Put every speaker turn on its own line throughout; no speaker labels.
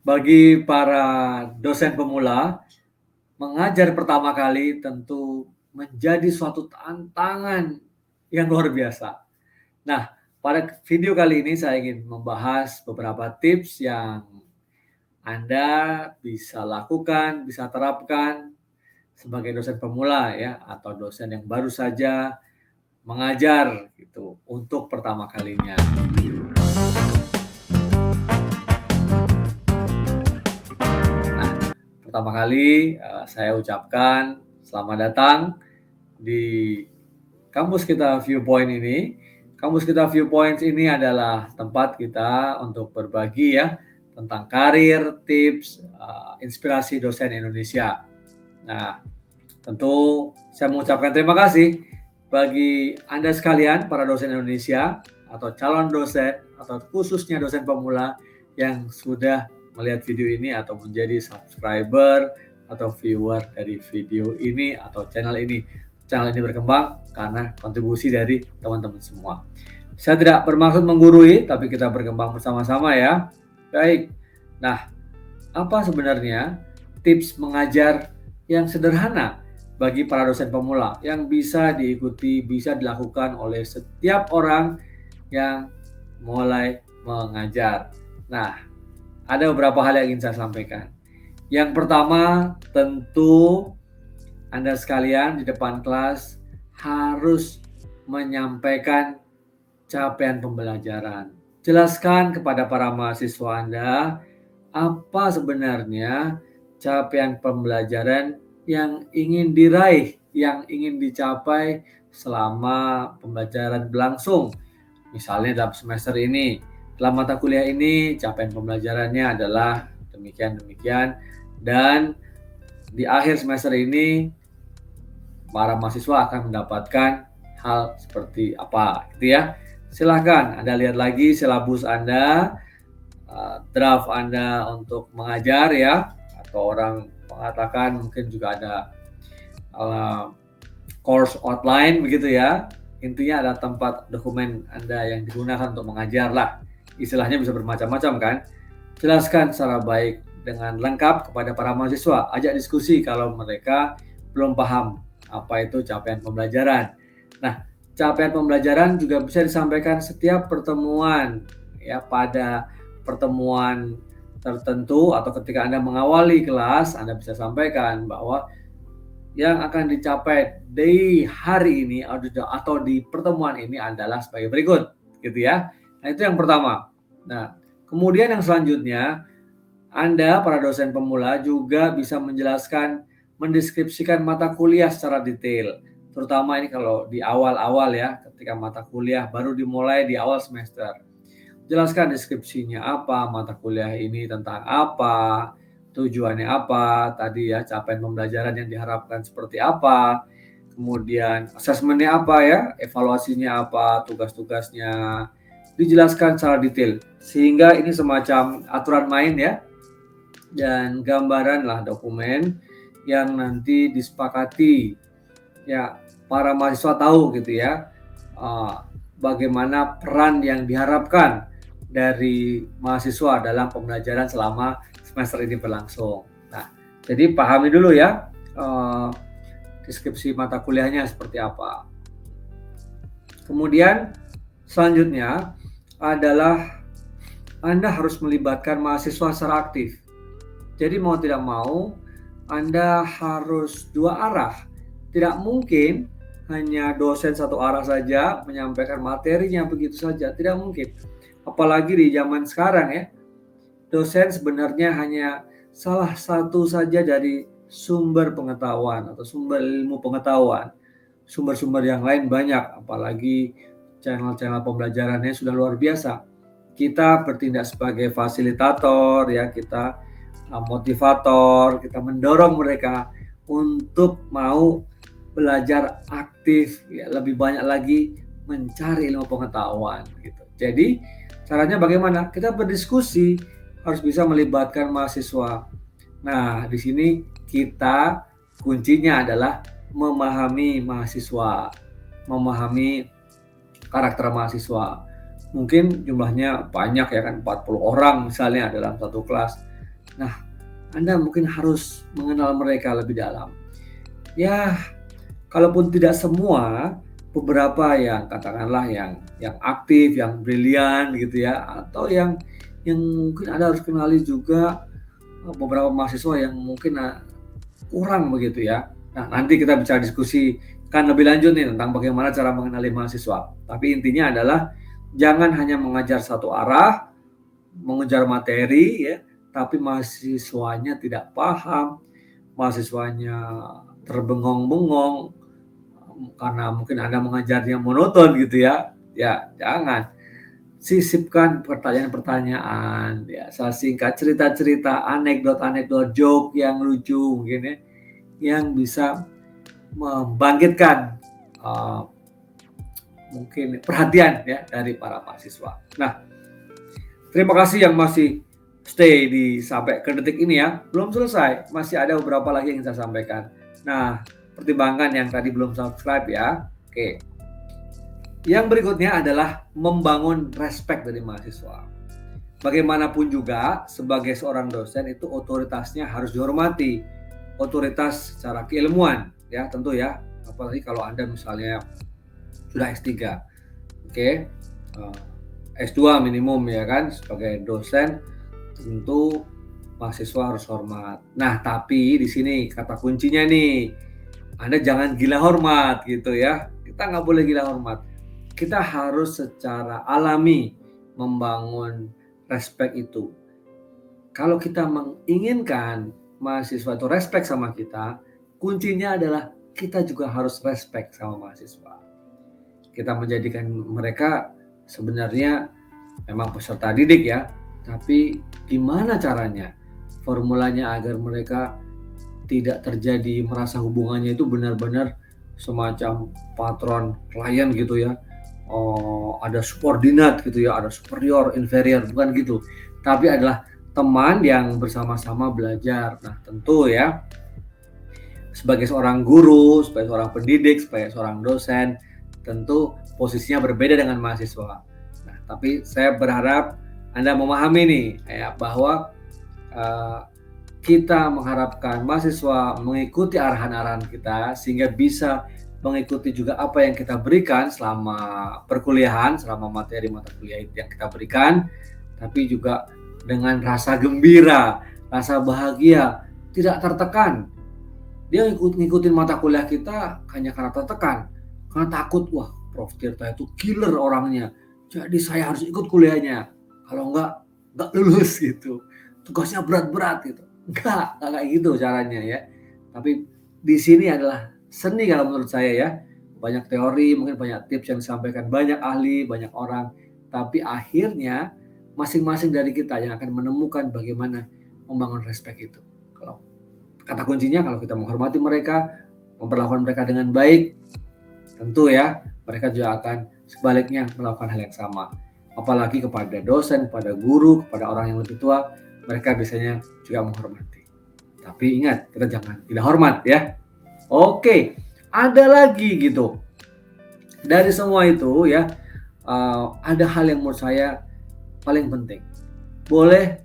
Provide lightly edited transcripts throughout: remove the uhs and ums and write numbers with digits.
Bagi para dosen pemula, mengajar pertama kali tentu menjadi suatu tantangan yang luar biasa. Nah, pada video kali ini saya ingin membahas beberapa tips yang Anda bisa lakukan, bisa terapkan sebagai dosen pemula ya, atau dosen yang baru saja mengajar gitu untuk pertama kalinya. Nah, pertama kali saya ucapkan selamat datang di kampus kita Viewpoint ini. Kampus kita Viewpoint ini adalah tempat kita untuk berbagi ya tentang karir, tips, inspirasi dosen Indonesia. Nah, tentu saya mengucapkan terima kasih bagi Anda sekalian para dosen Indonesia atau calon dosen atau khususnya dosen pemula yang sudah melihat video ini atau menjadi subscriber atau viewer dari video ini atau channel ini. Channel ini berkembang karena kontribusi dari teman-teman semua. Saya tidak bermaksud menggurui, tapi kita berkembang bersama-sama ya. Baik. Nah, apa sebenarnya tips mengajar yang sederhana bagi para dosen pemula yang bisa diikuti, bisa dilakukan oleh setiap orang yang mulai mengajar? Nah, ada beberapa hal yang ingin saya sampaikan. Yang pertama, tentu Anda sekalian di depan kelas harus menyampaikan capaian pembelajaran. Jelaskan kepada para mahasiswa Anda apa sebenarnya capaian pembelajaran yang ingin diraih, yang ingin dicapai selama pembelajaran berlangsung. Misalnya dalam semester ini, dalam mata kuliah ini capaian pembelajarannya adalah demikian-demikian, dan di akhir semester ini para mahasiswa akan mendapatkan hal seperti apa gitu ya. Silahkan Anda lihat lagi silabus Anda, draft Anda untuk mengajar ya, atau orang mengatakan mungkin juga ada course outline begitu ya. Intinya adalah tempat dokumen Anda yang digunakan untuk mengajar lah. Istilahnya bisa bermacam-macam kan. Jelaskan secara baik dengan lengkap kepada para mahasiswa. Ajak diskusi kalau mereka belum paham apa itu capaian pembelajaran. Nah, capaian pembelajaran juga bisa disampaikan setiap pertemuan ya, pada pertemuan tertentu atau ketika Anda mengawali kelas, Anda bisa sampaikan bahwa yang akan dicapai di hari ini atau di pertemuan ini adalah sebagai berikut gitu ya. Nah, itu yang pertama. Nah, kemudian yang selanjutnya, Anda para dosen pemula juga bisa menjelaskan, mendeskripsikan mata kuliah secara detail. Terutama ini kalau di awal-awal ya, ketika mata kuliah baru dimulai di awal semester. Jelaskan deskripsinya apa, mata kuliah ini tentang apa, tujuannya apa, tadi ya capaian pembelajaran yang diharapkan seperti apa, kemudian asesmennya apa ya, evaluasinya apa, tugas-tugasnya, dijelaskan secara detail. Sehingga ini semacam aturan main ya, dan gambaran lah dokumen yang nanti disepakati ya, para mahasiswa tahu gitu ya, bagaimana peran yang diharapkan dari mahasiswa dalam pembelajaran selama semester ini berlangsung. Nah, jadi pahami dulu ya deskripsi mata kuliahnya seperti apa. Kemudian selanjutnya adalah Anda harus melibatkan mahasiswa secara aktif. Jadi mau tidak mau Anda harus dua arah. Tidak mungkin hanya dosen satu arah saja menyampaikan materinya begitu saja, tidak mungkin. Apalagi di zaman sekarang ya, dosen sebenarnya hanya salah satu saja dari sumber pengetahuan atau sumber ilmu pengetahuan. Sumber-sumber yang lain banyak, apalagi channel-channel pembelajarannya sudah luar biasa. Kita bertindak sebagai fasilitator ya, kita motivator, kita mendorong mereka untuk mau belajar aktif ya, lebih banyak lagi mencari ilmu pengetahuan gitu. Jadi caranya bagaimana? Kita berdiskusi, harus bisa melibatkan mahasiswa. Nah, di sini kita kuncinya adalah memahami mahasiswa, memahami karakter mahasiswa. Mungkin jumlahnya banyak ya kan, 40 orang misalnya dalam satu kelas. Nah, Anda mungkin harus mengenal mereka lebih dalam. Ya, kalaupun tidak semua, beberapa yang katakanlah yang aktif, yang brilian gitu ya, atau yang mungkin Anda harus kenali juga beberapa mahasiswa yang mungkin kurang begitu ya. Nah, nanti kita bisa diskusikan lebih lanjut nih tentang bagaimana cara mengenali mahasiswa. Tapi intinya adalah jangan hanya mengajar satu arah, mengejar materi ya, tapi mahasiswanya tidak paham, mahasiswanya terbengong-bengong karena mungkin Anda mengajarnya monoton gitu ya. Ya, jangan. Sisipkan pertanyaan-pertanyaan, ya, singkat cerita-cerita, anekdot-anekdot, joke yang lucu mungkin ya, yang bisa membangkitkan mungkin perhatian ya dari para mahasiswa. Nah, terima kasih yang masih stay sampai ke detik ini ya. Belum selesai, masih ada beberapa lagi yang saya sampaikan. Nah, pertimbangkan yang tadi belum subscribe ya. Oke. Yang berikutnya adalah membangun respect dari mahasiswa. Bagaimanapun juga, sebagai seorang dosen itu otoritasnya harus dihormati. Otoritas secara keilmuan ya, tentu ya. Apalagi kalau Anda misalnya sudah S3. Oke. S2 minimum ya kan, sebagai dosen tentu mahasiswa harus hormat. Nah, tapi di sini kata kuncinya nih, Anda jangan gila hormat gitu ya. Kita nggak boleh gila hormat. Kita harus secara alami membangun respect itu. Kalau kita menginginkan mahasiswa itu respect sama kita, kuncinya adalah kita juga harus respect sama mahasiswa. Kita menjadikan mereka sebenarnya memang peserta didik ya, tapi gimana caranya? Formulanya agar mereka tidak terjadi merasa hubungannya itu benar-benar semacam patron klien gitu ya. Oh, ada subordinat gitu ya, ada superior, inferior, bukan gitu. Tapi adalah teman yang bersama-sama belajar. Nah, tentu ya, sebagai seorang guru, sebagai seorang pendidik, sebagai seorang dosen, tentu posisinya berbeda dengan mahasiswa. Nah, tapi saya berharap Anda memahami nih ya, bahwa kita mengharapkan mahasiswa mengikuti arahan-arahan kita sehingga bisa mengikuti juga apa yang kita berikan selama perkuliahan, selama materi mata kuliah itu yang kita berikan, tapi juga dengan rasa gembira, rasa bahagia, tidak tertekan. Dia ngikutin mata kuliah kita hanya karena tertekan, karena takut, wah Prof. Tirta itu killer orangnya, jadi saya harus ikut kuliahnya, kalau enggak lulus gitu, tugasnya berat-berat gitu. Enggak kayak gitu caranya ya. Tapi di sini adalah seni kalau menurut saya ya. Banyak teori, mungkin banyak tips yang disampaikan banyak ahli, banyak orang, tapi akhirnya masing-masing dari kita yang akan menemukan bagaimana membangun respect itu. Kalau kata kuncinya, kalau kita menghormati mereka, memperlakukan mereka dengan baik, tentu ya mereka juga akan sebaliknya melakukan hal yang sama. Apalagi kepada dosen, kepada guru, kepada orang yang lebih tua, mereka biasanya juga menghormati. Tapi ingat, kita jangan tidak hormat ya. Oke, ada lagi gitu. Dari semua itu ya, ada hal yang menurut saya paling penting. Boleh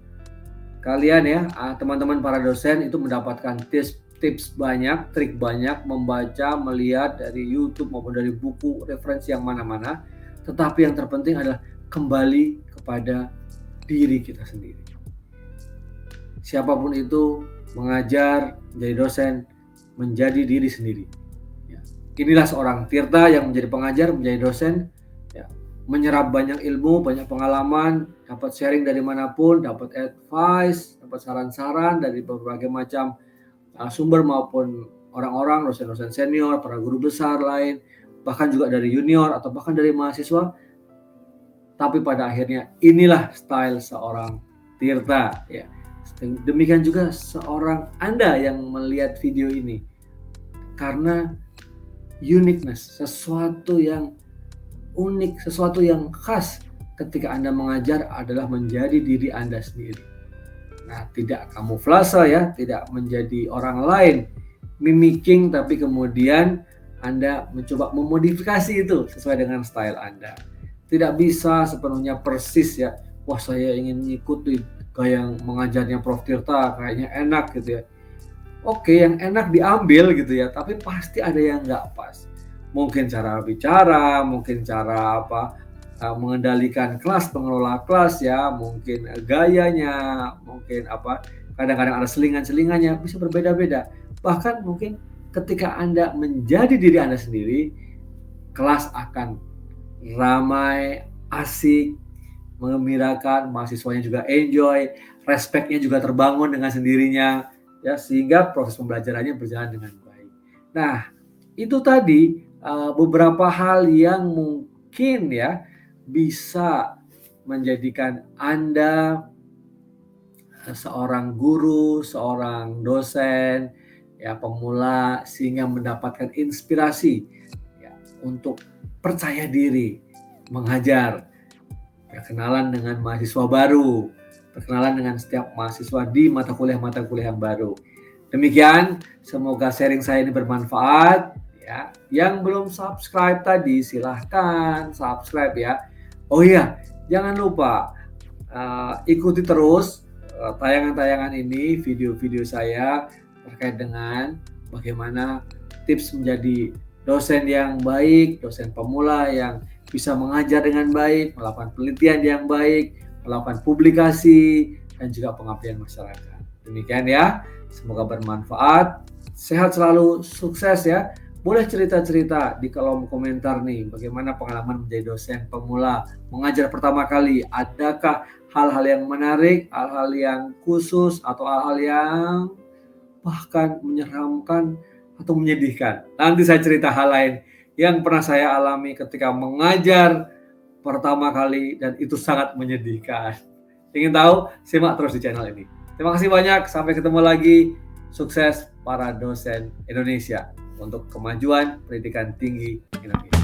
kalian ya, teman-teman para dosen itu mendapatkan tips banyak, trik banyak, membaca, melihat dari YouTube maupun dari buku, referensi yang mana-mana. Tetapi yang terpenting adalah kembali kepada diri kita sendiri. Siapapun itu, mengajar, menjadi dosen, menjadi diri sendiri. Ya. Inilah seorang Tirta yang menjadi pengajar, menjadi dosen, ya, menyerap banyak ilmu, banyak pengalaman, dapat sharing dari manapun, dapat advice, dapat saran-saran dari berbagai macam sumber maupun orang-orang, dosen-dosen senior, para guru besar lain, bahkan juga dari junior atau bahkan dari mahasiswa. Tapi pada akhirnya inilah style seorang Tirta ya. Demikian juga seorang Anda yang melihat video ini. Karena uniqueness, sesuatu yang unik, sesuatu yang khas ketika Anda mengajar adalah menjadi diri Anda sendiri. Nah, tidak kamuflase ya, tidak menjadi orang lain, mimicking, tapi kemudian Anda mencoba memodifikasi itu sesuai dengan style Anda. Tidak bisa sepenuhnya persis ya, wah saya ingin mengikuti gaya yang mengajarnya Prof. Tirta kayaknya enak gitu ya. Oke, yang enak diambil gitu ya, tapi pasti ada yang nggak pas. Mungkin cara bicara, mungkin cara mengendalikan kelas, pengelola kelas ya, mungkin gayanya, mungkin kadang-kadang ada selingan-selingannya, bisa berbeda-beda. Bahkan mungkin ketika Anda menjadi diri Anda sendiri, kelas akan ramai, asik, menggembirakan, mahasiswanya juga enjoy, respect-nya juga terbangun dengan sendirinya, ya sehingga proses pembelajarannya berjalan dengan baik. Nah, itu tadi beberapa hal yang mungkin ya bisa menjadikan Anda seorang guru, seorang dosen, ya pemula sehingga mendapatkan inspirasi ya untuk percaya diri mengajar, berkenalan dengan mahasiswa baru, berkenalan dengan setiap mahasiswa di mata kuliah yang baru. Demikian, semoga sharing saya ini bermanfaat ya. Yang belum subscribe tadi silahkan subscribe ya. Oh iya, jangan lupa ikuti terus tayangan-tayangan ini, video-video saya terkait dengan bagaimana tips menjadi dosen yang baik, dosen pemula yang bisa mengajar dengan baik, melakukan penelitian yang baik, melakukan publikasi, dan juga pengabdian masyarakat. Demikian ya, semoga bermanfaat, sehat selalu, sukses ya. Boleh cerita-cerita di kolom komentar nih, bagaimana pengalaman menjadi dosen pemula, mengajar pertama kali, adakah hal-hal yang menarik, hal-hal yang khusus, atau hal-hal yang bahkan menyeramkan atau menyedihkan. Nanti saya cerita hal lain yang pernah saya alami ketika mengajar pertama kali dan itu sangat menyedihkan. Ingin tahu? Simak terus di channel ini. Terima kasih banyak, sampai ketemu lagi. Sukses para dosen Indonesia untuk kemajuan pendidikan tinggi Indonesia.